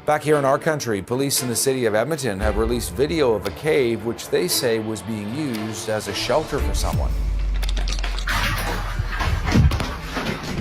Back here in our country, police in the city of Edmonton have released video of a cave which they say was being used as a shelter for someone.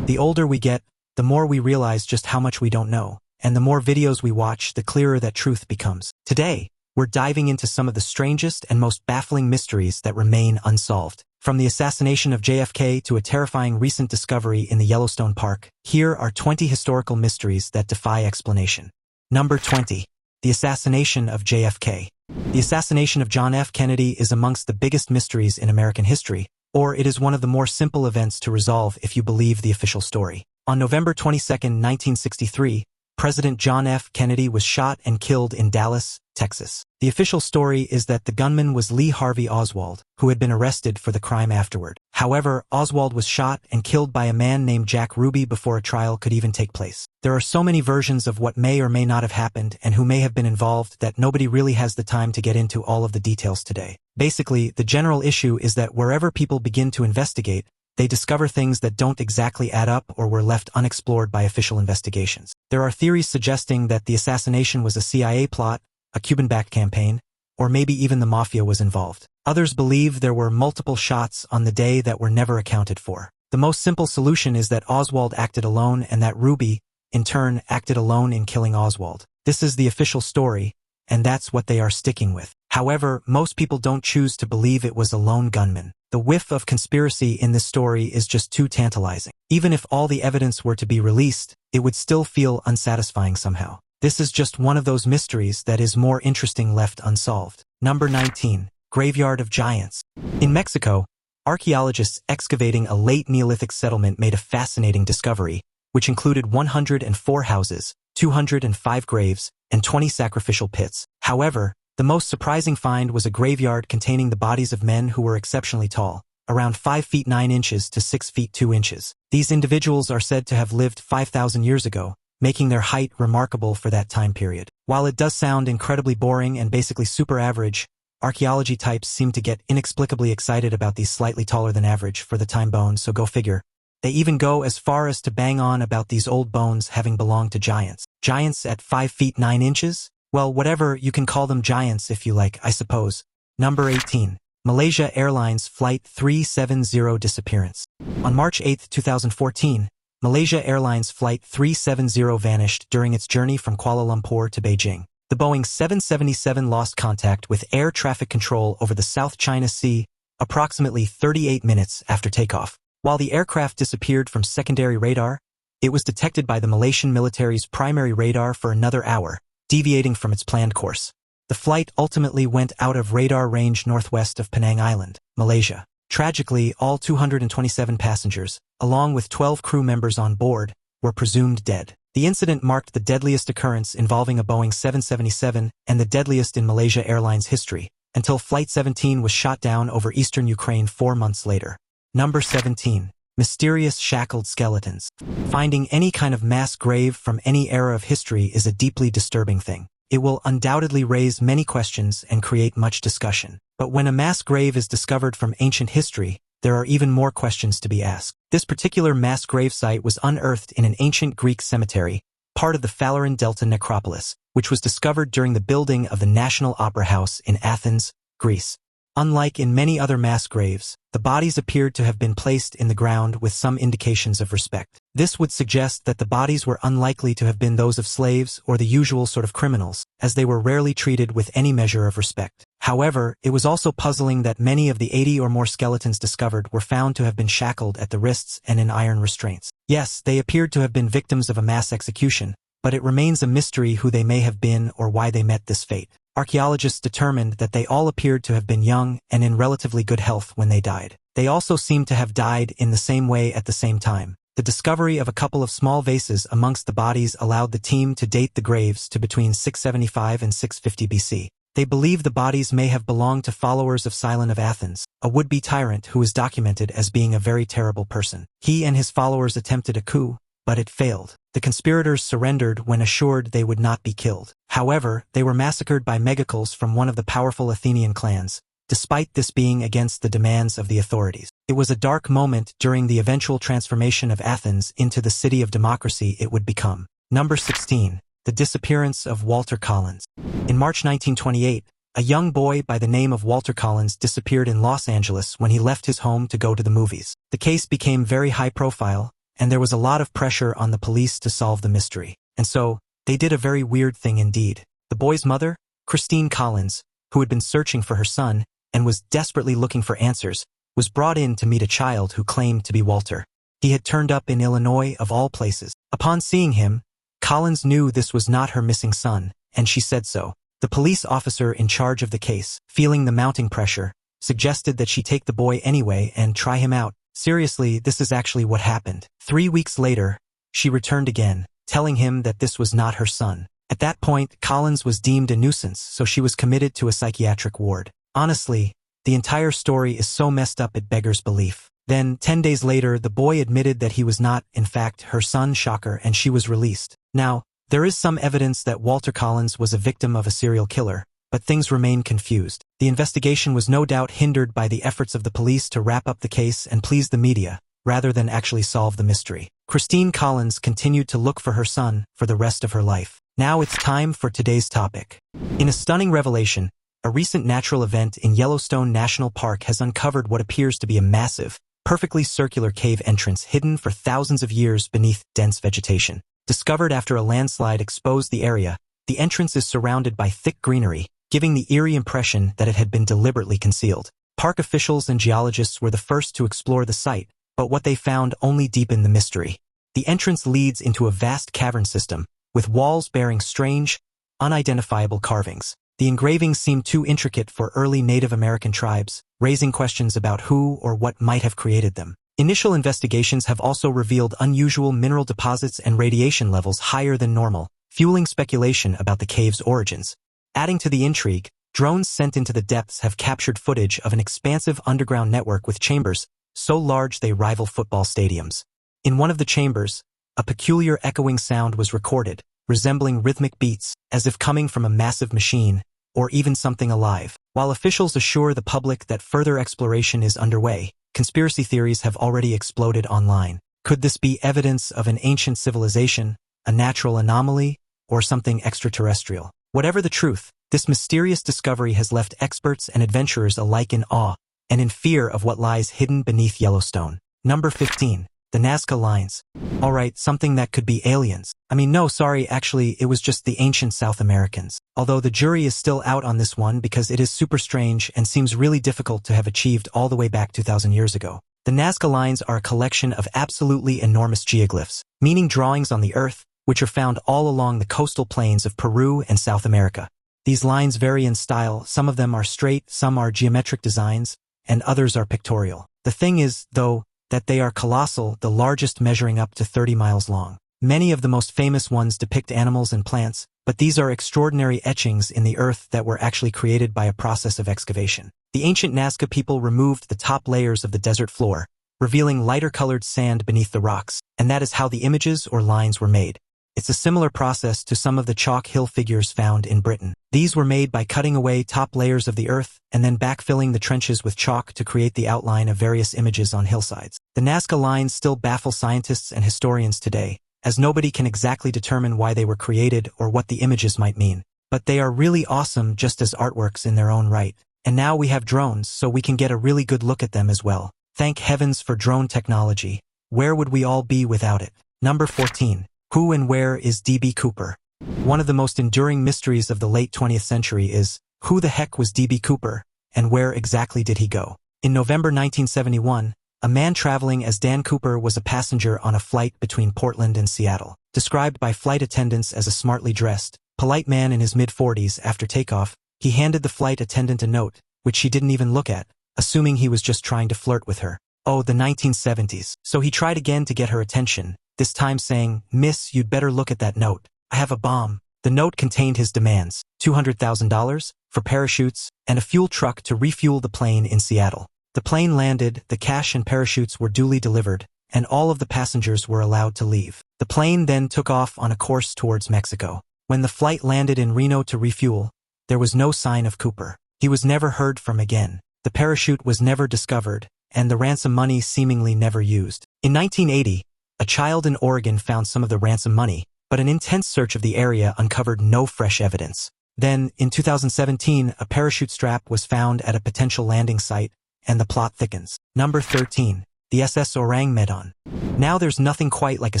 The older we get, the more we realize just how much we don't know, and the more videos we watch, the clearer that truth becomes. Today, we're diving into some of the strangest and most baffling mysteries that remain unsolved. From the assassination of JFK to a terrifying recent discovery in the Yellowstone Park, here are 20 historical mysteries that defy explanation. Number 20. The assassination of JFK. The assassination of John F. Kennedy is amongst the biggest mysteries in American history, or it is one of the more simple events to resolve if you believe the official story. On November 22, 1963, President John F. Kennedy was shot and killed in Dallas, Texas. The official story is that the gunman was Lee Harvey Oswald, who had been arrested for the crime afterward. However, Oswald was shot and killed by a man named Jack Ruby before a trial could even take place. There are so many versions of what may or may not have happened and who may have been involved that nobody really has the time to get into all of the details today. Basically, the general issue is that wherever people begin to investigate, they discover things that don't exactly add up or were left unexplored by official investigations. There are theories suggesting that the assassination was a CIA plot, a Cuban-backed campaign, or maybe even the mafia was involved. Others believe there were multiple shots on the day that were never accounted for. The most simple solution is that Oswald acted alone and that Ruby, in turn, acted alone in killing Oswald. This is the official story, and that's what they are sticking with. However, most people don't choose to believe it was a lone gunman. The whiff of conspiracy in this story is just too tantalizing. Even if all the evidence were to be released, it would still feel unsatisfying somehow. This is just one of those mysteries that is more interesting left unsolved. Number 19. Graveyard of Giants. In Mexico, archaeologists excavating a late Neolithic settlement made a fascinating discovery, which included 104 houses, 205 graves, and 20 sacrificial pits. However, the most surprising find was a graveyard containing the bodies of men who were exceptionally tall, around 5 feet 9 inches to 6 feet 2 inches. These individuals are said to have lived 5,000 years ago, making their height remarkable for that time period. While it does sound incredibly boring and basically super average, archaeology types seem to get inexplicably excited about these slightly taller than average for the time bones, so go figure. They even go as far as to bang on about these old bones having belonged to giants. Giants at 5 feet 9 inches? Well, whatever, you can call them giants if you like, I suppose. Number 18. Malaysia Airlines Flight 370 disappearance. On March 8, 2014, Malaysia Airlines Flight 370 vanished during its journey from Kuala Lumpur to Beijing. The Boeing 777 lost contact with air traffic control over the South China Sea approximately 38 minutes after takeoff. While the aircraft disappeared from secondary radar, it was detected by the Malaysian military's primary radar for another hour, deviating from its planned course. The flight ultimately went out of radar range northwest of Penang Island, Malaysia. Tragically, all 227 passengers, along with 12 crew members on board, were presumed dead. The incident marked the deadliest occurrence involving a Boeing 777 and the deadliest in Malaysia Airlines history, until Flight 17 was shot down over eastern Ukraine 4 months later. Number 17. Mysterious shackled skeletons. Finding any kind of mass grave from any era of history is a deeply disturbing thing. It will undoubtedly raise many questions and create much discussion. But when a mass grave is discovered from ancient history, there are even more questions to be asked. This particular mass grave site was unearthed in an ancient Greek cemetery, part of the Phaleron Delta necropolis, which was discovered during the building of the National Opera House in Athens, Greece. Unlike in many other mass graves, the bodies appeared to have been placed in the ground with some indications of respect. This would suggest that the bodies were unlikely to have been those of slaves or the usual sort of criminals, as they were rarely treated with any measure of respect. However, it was also puzzling that many of the 80 or more skeletons discovered were found to have been shackled at the wrists and in iron restraints. Yes, they appeared to have been victims of a mass execution, but it remains a mystery who they may have been or why they met this fate. Archaeologists determined that they all appeared to have been young and in relatively good health when they died. They also seemed to have died in the same way at the same time. The discovery of a couple of small vases amongst the bodies allowed the team to date the graves to between 675 and 650 BC. They believe the bodies may have belonged to followers of Cylon of Athens, a would-be tyrant who is documented as being a very terrible person. He and his followers attempted a coup, but it failed. The conspirators surrendered when assured they would not be killed. However, they were massacred by megacles from one of the powerful Athenian clans, despite this being against the demands of the authorities. It was a dark moment during the eventual transformation of Athens into the city of democracy it would become. Number 16. the disappearance of Walter Collins. In March 1928, a young boy by the name of Walter Collins disappeared in Los Angeles when he left his home to go to the movies. The case became very high profile, and there was a lot of pressure on the police to solve the mystery. And so, they did a very weird thing indeed. The boy's mother, Christine Collins, who had been searching for her son and was desperately looking for answers, was brought in to meet a child who claimed to be Walter. He had turned up in Illinois of all places. Upon seeing him, Collins knew this was not her missing son, and she said so. The police officer in charge of the case, feeling the mounting pressure, suggested that she take the boy anyway and try him out. Seriously, this is actually what happened. 3 weeks later, she returned again, telling him that this was not her son. At that point, Collins was deemed a nuisance, so she was committed to a psychiatric ward. Honestly, the entire story is so messed up it beggars belief. Then, 10 days later, the boy admitted that he was not, in fact, her son, shocker, and she was released. Now, there is some evidence that Walter Collins was a victim of a serial killer, but things remain confused. The investigation was no doubt hindered by the efforts of the police to wrap up the case and please the media, rather than actually solve the mystery. Christine Collins continued to look for her son for the rest of her life. Now it's time for today's topic. In a stunning revelation, a recent natural event in Yellowstone National Park has uncovered what appears to be a massive, perfectly circular cave entrance hidden for thousands of years beneath dense vegetation. Discovered after a landslide exposed the area, the entrance is surrounded by thick greenery, giving the eerie impression that it had been deliberately concealed. Park officials and geologists were the first to explore the site, but what they found only deepened the mystery. The entrance leads into a vast cavern system, with walls bearing strange, unidentifiable carvings. The engravings seem too intricate for early Native American tribes, raising questions about who or what might have created them. Initial investigations have also revealed unusual mineral deposits and radiation levels higher than normal, fueling speculation about the cave's origins. Adding to the intrigue, drones sent into the depths have captured footage of an expansive underground network with chambers so large they rival football stadiums. In one of the chambers, a peculiar echoing sound was recorded, resembling rhythmic beats, as if coming from a massive machine, or even something alive. While officials assure the public that further exploration is underway, conspiracy theories have already exploded online. Could this be evidence of an ancient civilization, a natural anomaly, or something extraterrestrial? Whatever the truth, this mysterious discovery has left experts and adventurers alike in awe and in fear of what lies hidden beneath Yellowstone. Number 15. The Nazca Lines. Alright, something that could be aliens. Actually, it was just the ancient South Americans. Although the jury is still out on this one because it is super strange and seems really difficult to have achieved all the way back 2,000 years ago. The Nazca Lines are a collection of absolutely enormous geoglyphs, meaning drawings on the earth, which are found all along the coastal plains of Peru and South America. These lines vary in style, some of them are straight, some are geometric designs, and others are pictorial. The thing is, though, that they are colossal, the largest measuring up to 30 miles long. Many of the most famous ones depict animals and plants, but these are extraordinary etchings in the earth that were actually created by a process of excavation. The ancient Nazca people removed the top layers of the desert floor, revealing lighter-colored sand beneath the rocks, and that is how the images or lines were made. It's a similar process to some of the chalk hill figures found in Britain. These were made by cutting away top layers of the earth and then backfilling the trenches with chalk to create the outline of various images on hillsides. The Nazca Lines still baffle scientists and historians today, as nobody can exactly determine why they were created or what the images might mean. But they are really awesome just as artworks in their own right. And now we have drones, so we can get a really good look at them as well. Thank heavens for drone technology. Where would we all be without it? Number 14. Who and where is D.B. Cooper? One of the most enduring mysteries of the late 20th century is, who the heck was D.B. Cooper, and where exactly did he go? In November 1971, a man traveling as Dan Cooper was a passenger on a flight between Portland and Seattle. Described by flight attendants as a smartly dressed, polite man in his mid-40s. After takeoff, he handed the flight attendant a note, which she didn't even look at, assuming he was just trying to flirt with her. Oh, the 1970s. So he tried again to get her attention, this time saying, "Miss, you'd better look at that note. I have a bomb." The note contained his demands, $200,000 for parachutes and a fuel truck to refuel the plane in Seattle. The plane landed, the cash and parachutes were duly delivered, and all of the passengers were allowed to leave. The plane then took off on a course towards Mexico. When the flight landed in Reno to refuel, there was no sign of Cooper. He was never heard from again. The parachute was never discovered, and the ransom money seemingly never used. In 1980, a child in Oregon found some of the ransom money, but an intense search of the area uncovered no fresh evidence. Then, in 2017, a parachute strap was found at a potential landing site, and the plot thickens. Number 13. The SS Orang Medan. Now there's nothing quite like a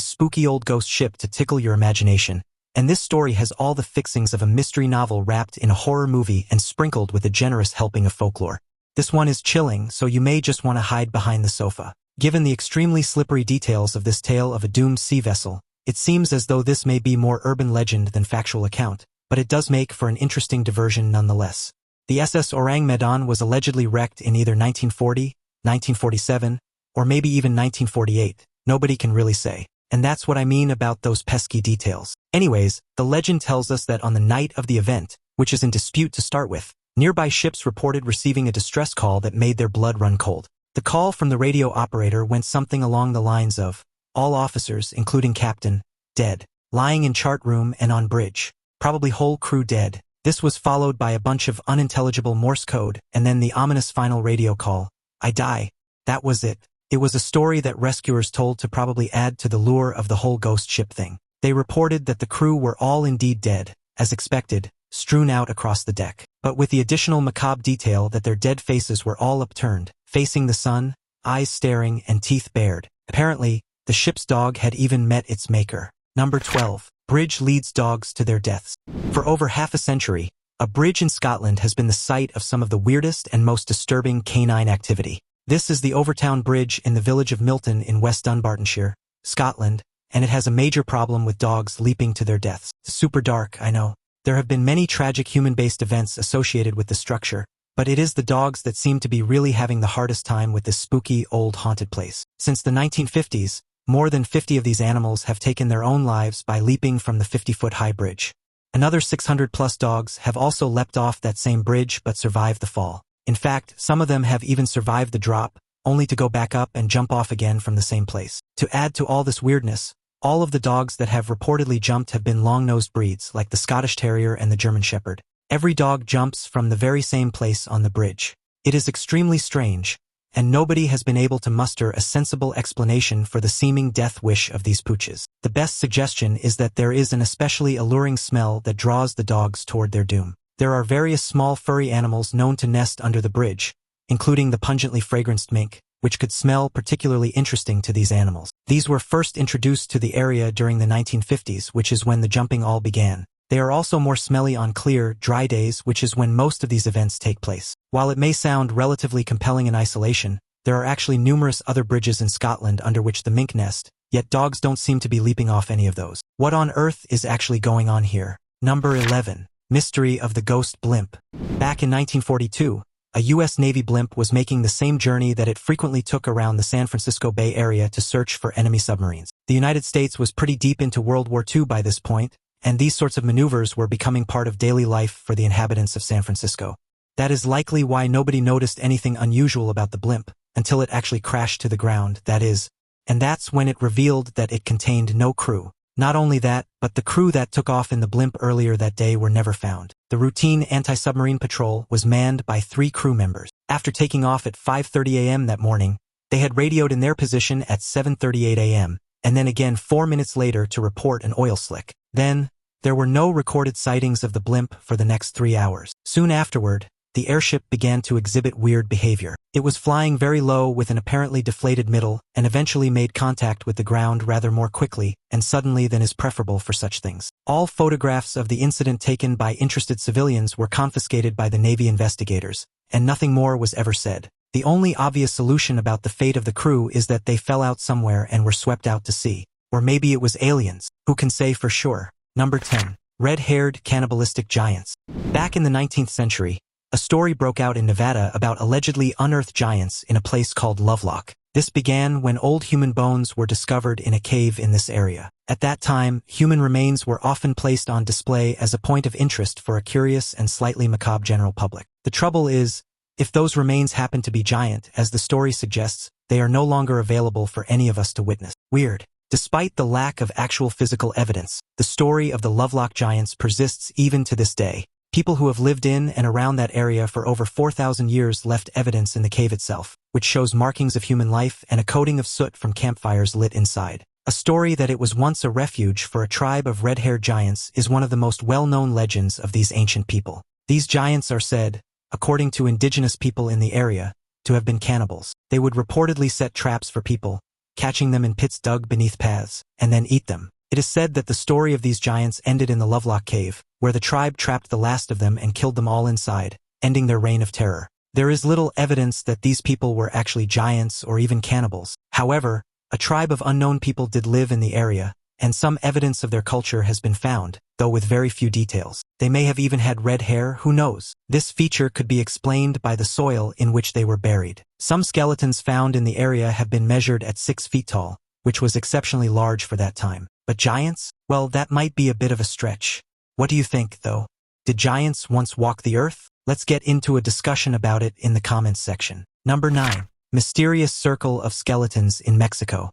spooky old ghost ship to tickle your imagination, and this story has all the fixings of a mystery novel wrapped in a horror movie and sprinkled with a generous helping of folklore. This one is chilling, so you may just want to hide behind the sofa. Given the extremely slippery details of this tale of a doomed sea vessel, it seems as though this may be more urban legend than factual account, but it does make for an interesting diversion nonetheless. The SS Orang Medan was allegedly wrecked in either 1940, 1947, or maybe even 1948. Nobody can really say. And that's what I mean about those pesky details. Anyways, the legend tells us that on the night of the event, which is in dispute to start with, nearby ships reported receiving a distress call that made their blood run cold. The call from the radio operator went something along the lines of, "All officers, including captain, dead. Lying in chart room and on bridge. Probably whole crew dead." This was followed by a bunch of unintelligible Morse code, and then the ominous final radio call, "I die." That was it. It was a story that rescuers told to probably add to the lure of the whole ghost ship thing. They reported that the crew were all indeed dead, as expected, strewn out across the deck, but with the additional macabre detail that their dead faces were all upturned, facing the sun, eyes staring and teeth bared. Apparently, the ship's dog had even met its maker. Number 12. Bridge leads dogs to their deaths. For over half a century, a bridge in Scotland has been the site of some of the weirdest and most disturbing canine activity. This is the Overtown Bridge in the village of Milton in West Dunbartonshire, Scotland, and it has a major problem with dogs leaping to their deaths. It's super dark, I know. There have been many tragic human-based events associated with the structure, but it is the dogs that seem to be really having the hardest time with this spooky, old, haunted place. Since the 1950s, more than 50 of these animals have taken their own lives by leaping from the 50-foot-high bridge. Another 600-plus dogs have also leapt off that same bridge but survived the fall. In fact, some of them have even survived the drop, only to go back up and jump off again from the same place. To add to all this weirdness, all of the dogs that have reportedly jumped have been long-nosed breeds like the Scottish Terrier and the German Shepherd. Every dog jumps from the very same place on the bridge. It is extremely strange, and nobody has been able to muster a sensible explanation for the seeming death wish of these pooches. The best suggestion is that there is an especially alluring smell that draws the dogs toward their doom. There are various small furry animals known to nest under the bridge, including the pungently fragranced mink, which could smell particularly interesting to these animals. These were first introduced to the area during the 1950s, which is when the jumping all began. They are also more smelly on clear, dry days, which is when most of these events take place. While it may sound relatively compelling in isolation, there are actually numerous other bridges in Scotland under which the mink nest, yet dogs don't seem to be leaping off any of those. What on earth is actually going on here? Number 11. Mystery of the Ghost Blimp. Back in 1942, a U.S. Navy blimp was making the same journey that it frequently took around the San Francisco Bay Area to search for enemy submarines. The United States was pretty deep into World War II by this point, and these sorts of maneuvers were becoming part of daily life for the inhabitants of San Francisco. That is likely why nobody noticed anything unusual about the blimp, until it actually crashed to the ground, that is, and that's when it revealed that it contained no crew. Not only that, but the crew that took off in the blimp earlier that day were never found. The routine anti-submarine patrol was manned by 3 crew members. After taking off at 5:30 a.m. that morning, they had radioed in their position at 7:38 a.m., and then again 4 minutes later to report an oil slick. Then, there were no recorded sightings of the blimp for the next 3 hours. Soon afterward, the airship began to exhibit weird behavior. It was flying very low with an apparently deflated middle and eventually made contact with the ground rather more quickly and suddenly than is preferable for such things. All photographs of the incident taken by interested civilians were confiscated by the Navy investigators, and nothing more was ever said. The only obvious solution about the fate of the crew is that they fell out somewhere and were swept out to sea. Or maybe it was aliens. Who can say for sure? Number 10. Red-haired cannibalistic giants. Back in the 19th century, a story broke out in Nevada about allegedly unearthed giants in a place called Lovelock. This began when old human bones were discovered in a cave in this area. At that time, human remains were often placed on display as a point of interest for a curious and slightly macabre general public. The trouble is, if those remains happen to be giant, as the story suggests, they are no longer available for any of us to witness. Weird. Despite the lack of actual physical evidence, the story of the Lovelock giants persists even to this day. People who have lived in and around that area for over 4,000 years left evidence in the cave itself, which shows markings of human life and a coating of soot from campfires lit inside. A story that it was once a refuge for a tribe of red-haired giants is one of the most well-known legends of these ancient people. These giants are said, according to indigenous people in the area, to have been cannibals. They would reportedly set traps for people, catching them in pits dug beneath paths, and then eat them. It is said that the story of these giants ended in the Lovelock Cave, where the tribe trapped the last of them and killed them all inside, ending their reign of terror. There is little evidence that these people were actually giants or even cannibals. However, a tribe of unknown people did live in the area, and some evidence of their culture has been found, though with very few details. They may have even had red hair, who knows? This feature could be explained by the soil in which they were buried. Some skeletons found in the area have been measured at 6 feet tall, which was exceptionally large for that time. But giants? Well, that might be a bit of a stretch. What do you think, though? Did giants once walk the earth? Let's get into a discussion about it in the comments section. Number 9. Mysterious Circle of Skeletons in Mexico.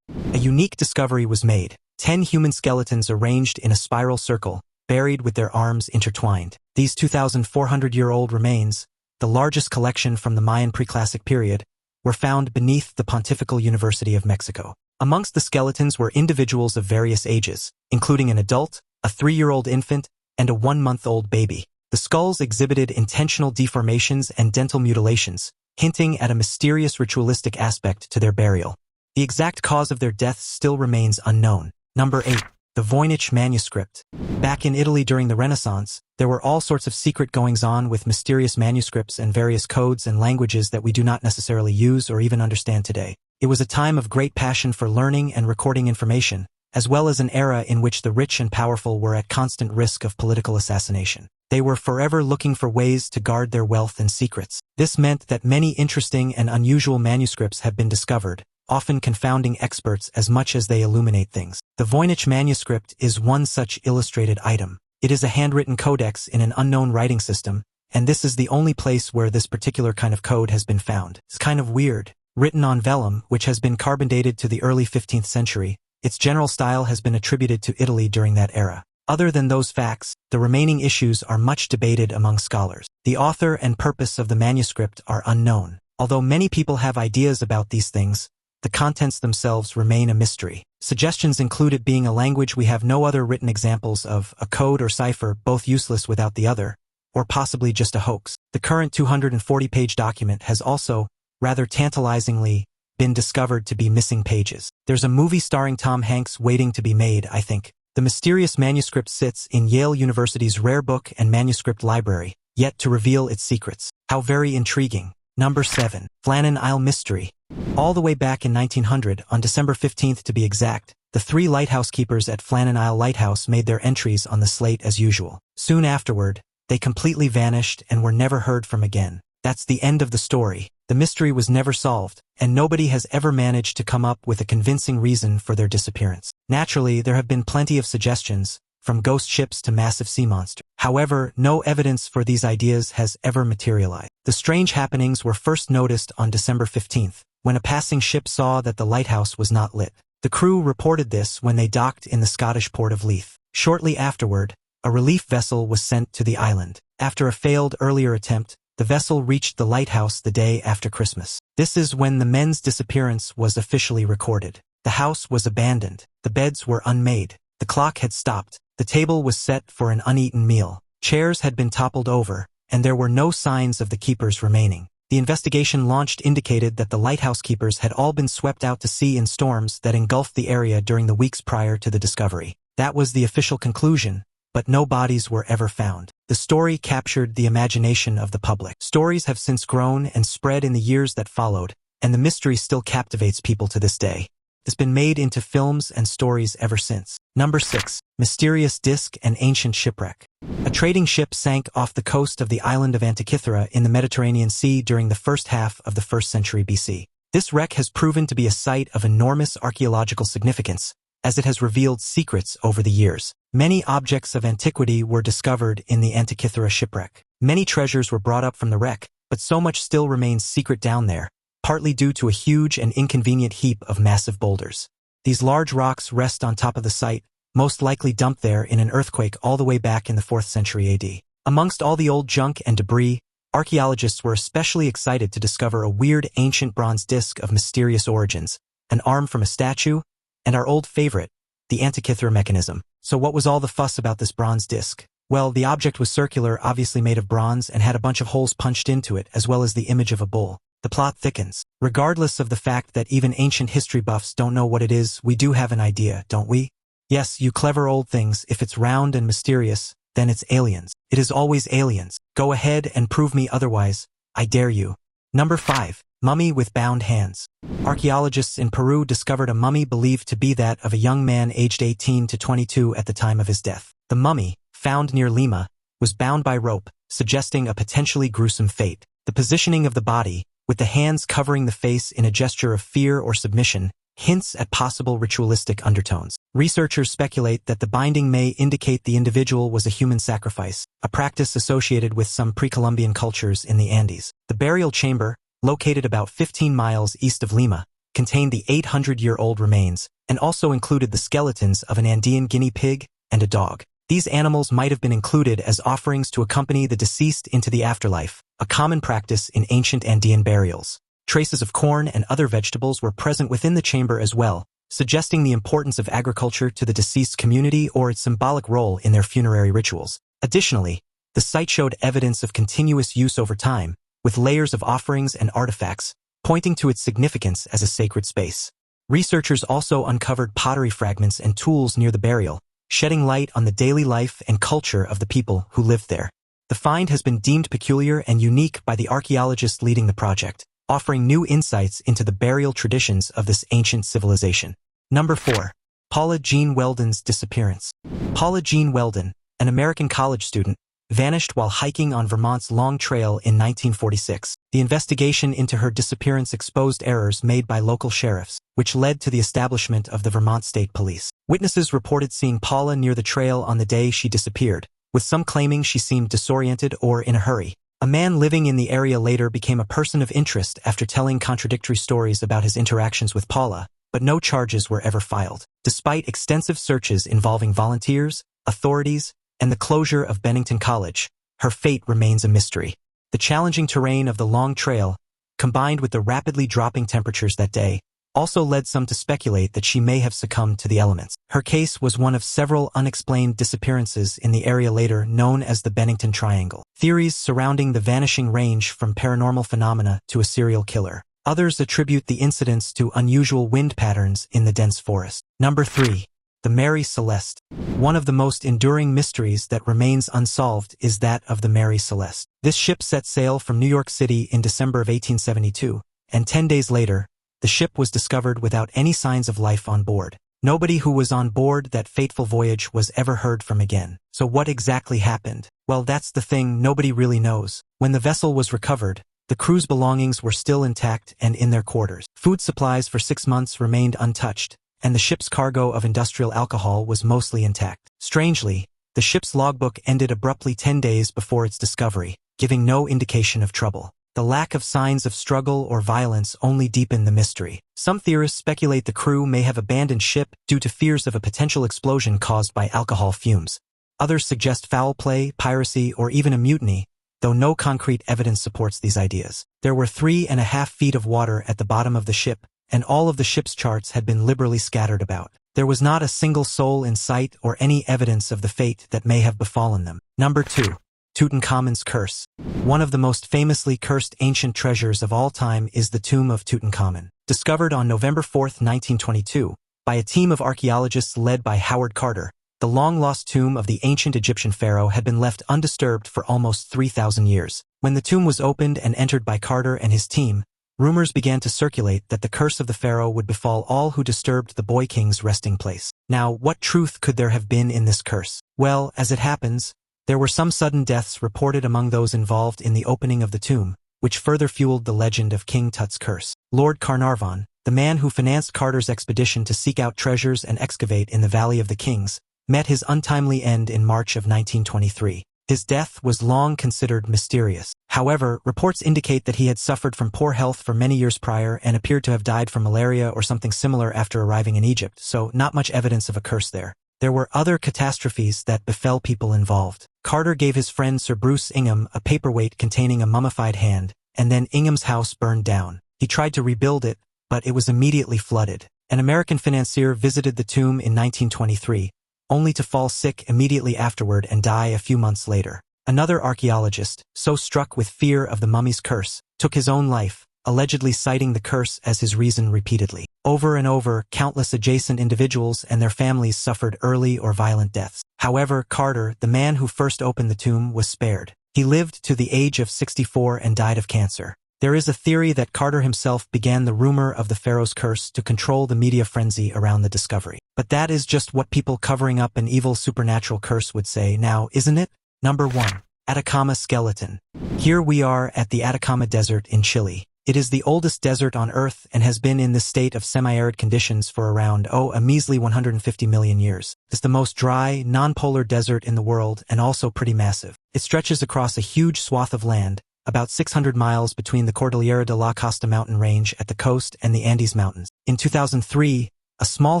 A unique discovery was made. 10 human skeletons arranged in a spiral circle, buried with their arms intertwined. These 2,400-year-old remains, the largest collection from the Mayan preclassic period, were found beneath the Pontifical University of Mexico. Amongst the skeletons were individuals of various ages, including an adult, a 3-year-old infant, and a 1-month-old baby. The skulls exhibited intentional deformations and dental mutilations, hinting at a mysterious ritualistic aspect to their burial. The exact cause of their deaths still remains unknown. Number 8. The Voynich Manuscript. Back in Italy during the Renaissance, there were all sorts of secret goings-on with mysterious manuscripts and various codes and languages that we do not necessarily use or even understand today. It was a time of great passion for learning and recording information, as well as an era in which the rich and powerful were at constant risk of political assassination. They were forever looking for ways to guard their wealth and secrets. This meant that many interesting and unusual manuscripts have been discovered, often confounding experts as much as they illuminate things. The Voynich manuscript is one such illustrated item. It is a handwritten codex in an unknown writing system, and this is the only place where this particular kind of code has been found. It's kind of weird. Written on vellum, which has been carbon dated to the early 15th century, its general style has been attributed to Italy during that era. Other than those facts, the remaining issues are much debated among scholars. The author and purpose of the manuscript are unknown. Although many people have ideas about these things, the contents themselves remain a mystery. Suggestions include it being a language we have no other written examples of, a code or cipher both useless without the other, or possibly just a hoax. The current 240-page document has also, rather tantalizingly, been discovered to be missing pages. There's a movie starring Tom Hanks waiting to be made, I think. The mysterious manuscript sits in Yale University's Rare Book and Manuscript Library, yet to reveal its secrets. How very intriguing. Number 7. Flannan Isle Mystery. All the way back in 1900, on December 15th to be exact, the 3 lighthouse keepers at Flannan Isle Lighthouse made their entries on the slate as usual. Soon afterward, they completely vanished and were never heard from again. That's the end of the story. The mystery was never solved, and nobody has ever managed to come up with a convincing reason for their disappearance. Naturally, there have been plenty of suggestions, from ghost ships to massive sea monsters. However, no evidence for these ideas has ever materialized. The strange happenings were first noticed on December 15th, when a passing ship saw that the lighthouse was not lit. The crew reported this when they docked in the Scottish port of Leith. Shortly afterward, a relief vessel was sent to the island. After a failed earlier attempt, the vessel reached the lighthouse the day after Christmas. This is when the men's disappearance was officially recorded. The house was abandoned. The beds were unmade. The clock had stopped. The table was set for an uneaten meal. Chairs had been toppled over, and there were no signs of the keepers remaining. The investigation launched indicated that the lighthouse keepers had all been swept out to sea in storms that engulfed the area during the weeks prior to the discovery. That was the official conclusion, but no bodies were ever found. The story captured the imagination of the public. Stories have since grown and spread in the years that followed, and the mystery still captivates people to this day. It's been made into films and stories ever since. Number 6. Mysterious Disc and Ancient Shipwreck. A trading ship sank off the coast of the island of Antikythera in the Mediterranean Sea during the first half of the 1st century BC. This wreck has proven to be a site of enormous archaeological significance, as it has revealed secrets over the years. Many objects of antiquity were discovered in the Antikythera shipwreck. Many treasures were brought up from the wreck, but so much still remains secret down there, partly due to a huge and inconvenient heap of massive boulders. These large rocks rest on top of the site, most likely dumped there in an earthquake all the way back in the 4th century AD. Amongst all the old junk and debris, archaeologists were especially excited to discover a weird ancient bronze disc of mysterious origins, an arm from a statue, And our old favorite, the Antikythera mechanism. So what was all the fuss about this bronze disc? Well, the object was circular, obviously made of bronze, and had a bunch of holes punched into it, as well as the image of a bull. The plot thickens. Regardless of the fact that even ancient history buffs don't know what it is, we do have an idea, don't we? Yes, you clever old things, if it's round and mysterious, then it's aliens. It is always aliens. Go ahead and prove me otherwise. I dare you. Number 5. Mummy with bound hands. Archaeologists in Peru discovered a mummy believed to be that of a young man aged 18 to 22 at the time of his death. The mummy, found near Lima, was bound by rope, suggesting a potentially gruesome fate. The positioning of the body, with the hands covering the face in a gesture of fear or submission, hints at possible ritualistic undertones. Researchers speculate that the binding may indicate the individual was a human sacrifice, a practice associated with some pre-Columbian cultures in the Andes. The burial chamber, located about 15 miles east of Lima, contained the 800-year-old remains, and also included the skeletons of an Andean guinea pig and a dog. These animals might have been included as offerings to accompany the deceased into the afterlife, a common practice in ancient Andean burials. Traces of corn and other vegetables were present within the chamber as well, suggesting the importance of agriculture to the deceased community or its symbolic role in their funerary rituals. Additionally, the site showed evidence of continuous use over time, with layers of offerings and artifacts, pointing to its significance as a sacred space. Researchers also uncovered pottery fragments and tools near the burial, shedding light on the daily life and culture of the people who lived there. The find has been deemed peculiar and unique by the archaeologists leading the project, offering new insights into the burial traditions of this ancient civilization. Number 4. Paula Jean Weldon's disappearance. Paula Jean Weldon, an American college student, vanished while hiking on Vermont's Long Trail in 1946. The investigation into her disappearance exposed errors made by local sheriffs, which led to the establishment of the Vermont State Police. Witnesses reported seeing Paula near the trail on the day she disappeared, with some claiming she seemed disoriented or in a hurry. A man living in the area later became a person of interest after telling contradictory stories about his interactions with Paula, but no charges were ever filed. Despite extensive searches involving volunteers, authorities, and the closure of Bennington College, her fate remains a mystery. The challenging terrain of the Long Trail, combined with the rapidly dropping temperatures that day, also led some to speculate that she may have succumbed to the elements. Her case was one of several unexplained disappearances in the area later known as the Bennington Triangle. Theories surrounding the vanishing range from paranormal phenomena to a serial killer. Others attribute the incidents to unusual wind patterns in the dense forest. Number 3. The Mary Celeste. One of the most enduring mysteries that remains unsolved is that of the Mary Celeste. This ship set sail from New York City in December of 1872, and 10 days later, the ship was discovered without any signs of life on board. Nobody who was on board that fateful voyage was ever heard from again. So what exactly happened? Well, that's the thing, nobody really knows. When the vessel was recovered, the crew's belongings were still intact and in their quarters. Food supplies for 6 months remained untouched, and the ship's cargo of industrial alcohol was mostly intact. Strangely, the ship's logbook ended abruptly 10 days before its discovery, giving no indication of trouble. The lack of signs of struggle or violence only deepened the mystery. Some theorists speculate the crew may have abandoned ship due to fears of a potential explosion caused by alcohol fumes. Others suggest foul play, piracy, or even a mutiny, though no concrete evidence supports these ideas. There were 3.5 feet of water at the bottom of the ship, and all of the ship's charts had been liberally scattered about. There was not a single soul in sight or any evidence of the fate that may have befallen them. Number 2. Tutankhamun's Curse. One of the most famously cursed ancient treasures of all time is the tomb of Tutankhamun. Discovered on November 4, 1922, by a team of archaeologists led by Howard Carter, the long-lost tomb of the ancient Egyptian pharaoh had been left undisturbed for almost 3,000 years. When the tomb was opened and entered by Carter and his team, rumors began to circulate that the curse of the pharaoh would befall all who disturbed the boy king's resting place. Now, what truth could there have been in this curse? Well, as it happens, there were some sudden deaths reported among those involved in the opening of the tomb, which further fueled the legend of King Tut's curse. Lord Carnarvon, the man who financed Carter's expedition to seek out treasures and excavate in the Valley of the Kings, met his untimely end in March of 1923. His death was long considered mysterious. However, reports indicate that he had suffered from poor health for many years prior and appeared to have died from malaria or something similar after arriving in Egypt, so not much evidence of a curse there. There were other catastrophes that befell people involved. Carter gave his friend Sir Bruce Ingham a paperweight containing a mummified hand, and then Ingham's house burned down. He tried to rebuild it, but it was immediately flooded, An American financier visited the tomb in 1923, only to fall sick immediately afterward and die a few months later. Another archaeologist, so struck with fear of the mummy's curse, took his own life, allegedly citing the curse as his reason repeatedly. Over and over, countless adjacent individuals and their families suffered early or violent deaths. However, Carter, the man who first opened the tomb, was spared. He lived to the age of 64 and died of cancer. There is a theory that Carter himself began the rumor of the pharaoh's curse to control the media frenzy around the discovery. But that is just what people covering up an evil supernatural curse would say now, isn't it? Number 1. Atacama Skeleton. Here we are at the Atacama Desert in Chile. It is the oldest desert on Earth and has been in this state of semi-arid conditions for around, a measly 150 million years. It's the most dry, non-polar desert in the world and also pretty massive. It stretches across a huge swath of land, about 600 miles between the Cordillera de la Costa mountain range at the coast and the Andes Mountains. In 2003, a small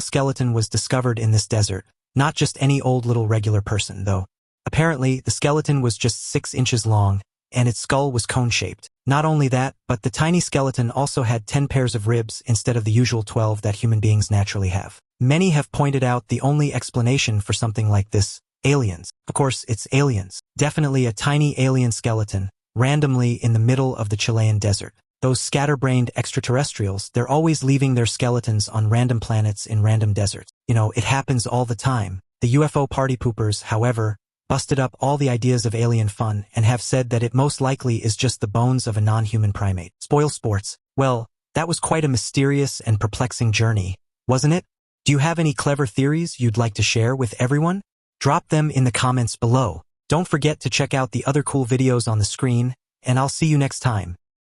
skeleton was discovered in this desert, not just any old little regular person, though. Apparently, the skeleton was just 6 inches long, and its skull was cone-shaped. Not only that, but the tiny skeleton also had 10 pairs of ribs instead of the usual 12 that human beings naturally have. Many have pointed out the only explanation for something like this: aliens. Of course, it's aliens. Definitely a tiny alien skeleton, randomly in the middle of the Chilean desert. Those scatterbrained extraterrestrials, they're always leaving their skeletons on random planets in random deserts. It happens all the time. The UFO party poopers, however, busted up all the ideas of alien fun and have said that it most likely is just the bones of a non-human primate. Spoil sports. Well, that was quite a mysterious and perplexing journey, wasn't it? Do you have any clever theories you'd like to share with everyone? Drop them in the comments below. Don't forget to check out the other cool videos on the screen, and I'll see you next time.